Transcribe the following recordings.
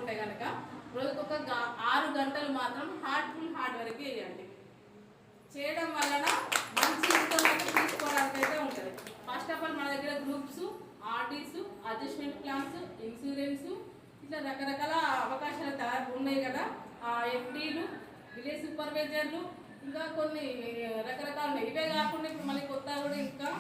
చేసుకుంటే కనుక రోజుకొక 6 గంటలు మాత్రం హార్డ్ వర్క్ చేయండి. చేయడం వలన మంచి ఇన్కమ్ అయితే తీసుకోవడానికి అయితే ఉంటుంది. ఫస్ట్ ఆఫ్ ఆల్ మన దగ్గర గ్రూప్స్, ఆర్డీస్, అడ్జస్ట్మెంట్ ప్లాన్స్, ఇన్సూరెన్స్ ఇట్లా రకరకాల అవకాశాలు ఉన్నాయి కదా. ఎఫ్డీలు, విలేజ్ సూపర్వైజర్లు, ఇంకా కొన్ని రకరకాలు ఉన్నాయి. ఇవే కాకుండా ఇప్పుడు మళ్ళీ కొత్తగా కూడా ఇంకా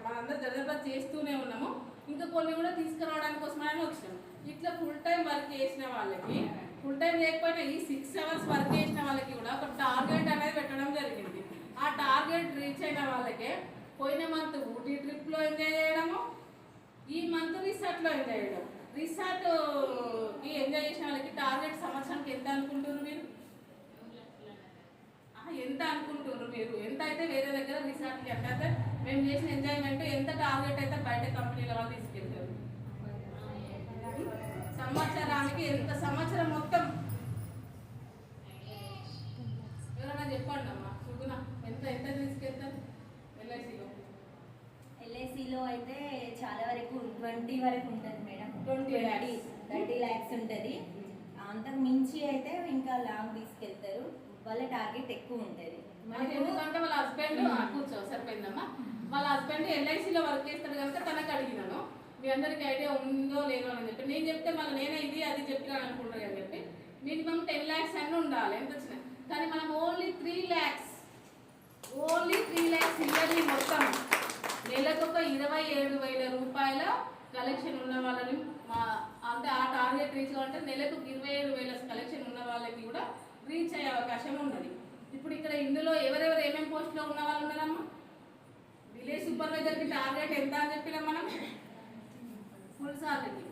మనందరూ దగ్గర చేస్తూనే ఉన్నాము. ఇంకా కొన్ని కూడా తీసుకురావడానికి కోసమని వచ్చాము. ఇట్లా ఫుల్ టైం వర్క్ చేసిన వాళ్ళకి, ఫుల్ టైం లేకపోయినా ఈ 6 అవర్స్ వర్క్ చేసిన వాళ్ళకి కూడా ఒక టార్గెట్ అనేది పెట్టడం జరిగింది. ఆ టార్గెట్ రీచ్ అయిన వాళ్ళకే పోయిన మంత్ ఊటీ ట్రిప్లో ఎంజాయ్ చేయడము, ఈ మంత్ రిసార్ట్లో ఎంజాయ్ చేయడం. రిసార్ట్కి ఎంజాయ్ చేసిన వాళ్ళకి టార్గెట్ సంవత్సరానికి ఎంత అనుకుంటున్నారు మీరు? ఎంత అనుకుంటున్నారు మీరు? ఎంత అయితే వేరే దగ్గర రిసార్ట్కి అంటే మేము చేసిన ఎంజాయ్మెంట్ ఎంత టార్గెట్ అయితే బయట కంపెనీల వాళ్ళు తీసుకెళ్తారు? సంవత్సరానికి ఎంత? సంవత్సరం మొత్తం ఎవరైనా చెప్పండి అమ్మా. సుగుణ ఎంత ఎంత తీసుకెళ్తారు ఎల్ఐసిలో? ఎల్ఐసిలో అయితే చాలా వరకు 20 వరకు ఉంటుంది మేడం. 30 lakhs ఉంటుంది. అంతకు మించి అయితే ఇంకా లాంగ్ తీసుకెళ్తారు. వాళ్ళ టార్గెట్ ఎక్కువ ఉంటుంది. ఎందుకంటే వాళ్ళ హస్బెండ్ కూర్చో సరిపోయిందమ్మా. వాళ్ళ హస్బెండ్ ఎల్ఐసిలో వర్క్ చేస్తాడు కనుక తనకు అడిగినాను మీ అందరికి ఐడియా ఉందో లేదో అని చెప్పి. నేను చెప్తే మళ్ళీ నేనే ఇది అది చెప్పినాను అనుకుంటాను అని చెప్పి. మినిమం 10 lakhs అన్నీ ఉండాలి ఎంత వచ్చినా. కానీ మనం ఓన్లీ 3 lakhs ఇయర్లీ మొత్తం నెలకు ఒక 27,000 రూపాయల కలెక్షన్ ఉన్న వాళ్ళని అంటే ఆ టార్గెట్ రీచ్ కావాలంటే నెలకు 27,000 కలెక్షన్ ఉన్న వాళ్ళకి కూడా రీచ్ అయ్యే అవకాశం ఉన్నది. ఇప్పుడు ఇక్కడ ఇందులో ఎవరెవరు ఏమేమి పోస్టులో ఉన్న వాళ్ళు ఉన్నారమ్మా? విలేజ్ సూపర్వైజర్కి టార్గెట్ ఎంత అని చెప్పినా మనం? Full salary